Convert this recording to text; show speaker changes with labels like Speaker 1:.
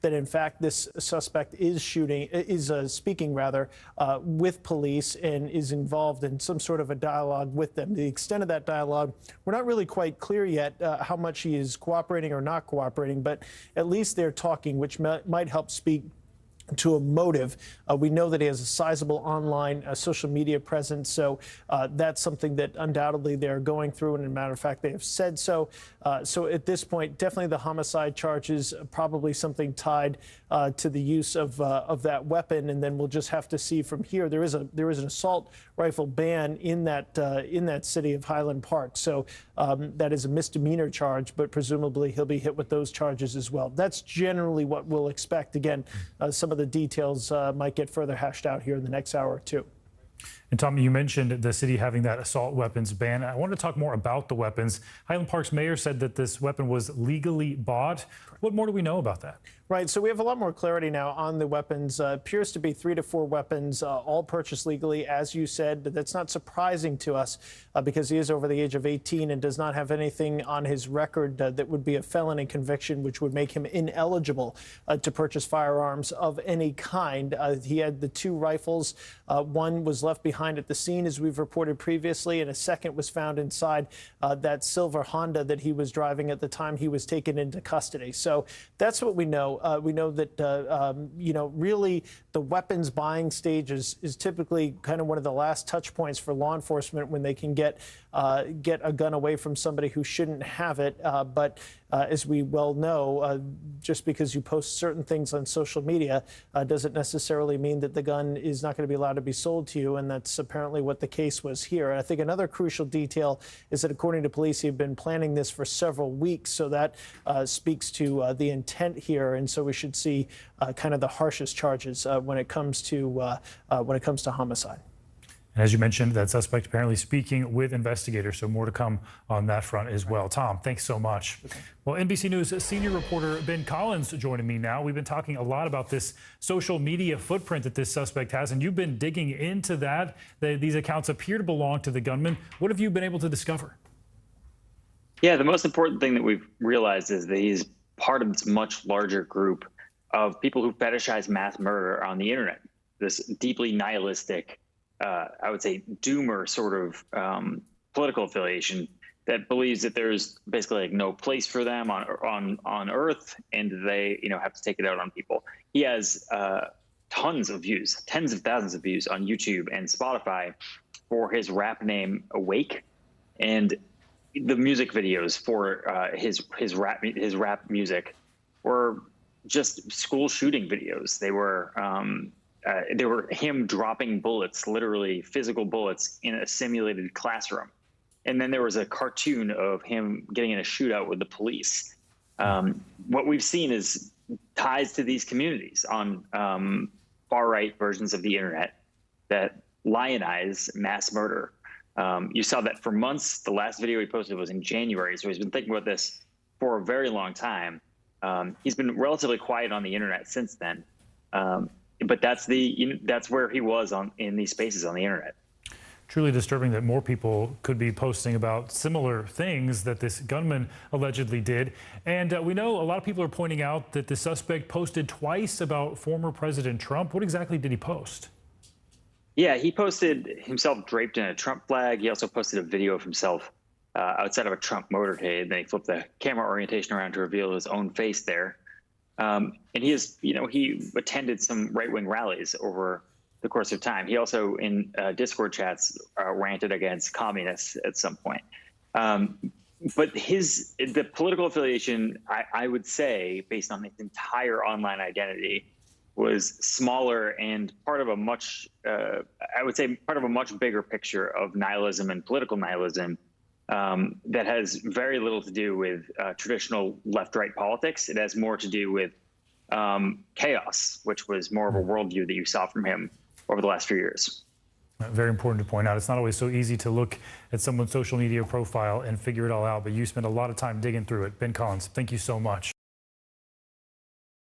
Speaker 1: that in fact this suspect is speaking with police and is involved in some sort of a dialogue with them. The extent of that dialogue, we're not really quite clear yet how much he is cooperating or not cooperating, but at least they're talking, which might help speak to a motive. We know that he has a sizable online social media presence, so that's something that undoubtedly they're going through, and as a matter of fact, they have said so. So at this point, definitely the homicide charges, probably something tied to the use of that weapon, and then we'll just have to see from here. There is an assault rifle ban in that city of Highland Park, so that is a misdemeanor charge, but presumably he'll be hit with those charges as well. That's generally what we'll expect. Again, some of the details might get further hashed out here in the next hour or two.
Speaker 2: And Tom, you mentioned the city having that assault weapons ban. I want to talk more about the weapons. Highland Park's mayor said that this weapon was legally bought. What more do we know about that?
Speaker 1: Right, so we have a lot more clarity now on the weapons. Appears to be 3 to 4 weapons, all purchased legally, as you said. That's not surprising to us because he is over the age of 18 and does not have anything on his record that would be a felony conviction, which would make him ineligible to purchase firearms of any kind. He had the 2 rifles. One was left behind at the scene, as we've reported previously, and a second was found inside that silver Honda that he was driving at the time he was taken into custody. So that's what we know. We know that, really the weapons buying stage is typically kind of one of the last touch points for law enforcement when they can get a gun away from somebody who shouldn't have it. But as we well know, just because you post certain things on social media doesn't necessarily mean that the gun is not going to be allowed to be sold to you. And that's apparently what the case was here. And I think another crucial detail is that according to police, he'd been planning this for several weeks. So that speaks to the intent here. And so we should see kind of the harshest charges when it comes to homicide.
Speaker 2: And as you mentioned, that suspect apparently speaking with investigators, so more to come on that front as well. Tom, thanks so much. Okay. Well, NBC News senior reporter Ben Collins joining me now. We've been talking a lot about this social media footprint that this suspect has, and you've been digging into that. These accounts appear to belong to the gunman. What have you been able to discover?
Speaker 3: Yeah, the most important thing that we've realized is that he's part of this much larger group of people who fetishize mass murder on the internet. This deeply nihilistic, I would say, doomer sort of political affiliation that believes that there's basically like no place for them on Earth, and they have to take it out on people. He has tons of views, tens of thousands of views on YouTube and Spotify for his rap name Awake, and the music videos for his rap music were just school shooting videos. They were him dropping bullets, literally physical bullets, in a simulated classroom. And then there was a cartoon of him getting in a shootout with the police. What we've seen is ties to these communities on far-right versions of the internet that lionize mass murder. You saw that for months. The last video he posted was in January, so he's been thinking about this for a very long time. He's been relatively quiet on the internet since then. But that's where he was in these spaces on the internet.
Speaker 2: Truly disturbing that more people could be posting about similar things that this gunman allegedly did. And we know a lot of people are pointing out that the suspect posted twice about former President Trump. What exactly did he post?
Speaker 3: Yeah, he posted himself draped in a Trump flag. He also posted a video of himself outside of a Trump motorcade. Then he flipped the camera orientation around to reveal his own face there. And he attended some right-wing rallies over the course of time. He also, in Discord chats, ranted against communists at some point. But the political affiliation, I would say, based on his entire online identity, was smaller and part of a much, I would say, part of a much bigger picture of nihilism and political nihilism that has very little to do with traditional left-right politics. It has more to do with chaos, which was more of a worldview that you saw from him over the last few years.
Speaker 2: Very important to point out. It's not always so easy to look at someone's social media profile and figure it all out, but you spent a lot of time digging through it. Ben Collins, thank you so much.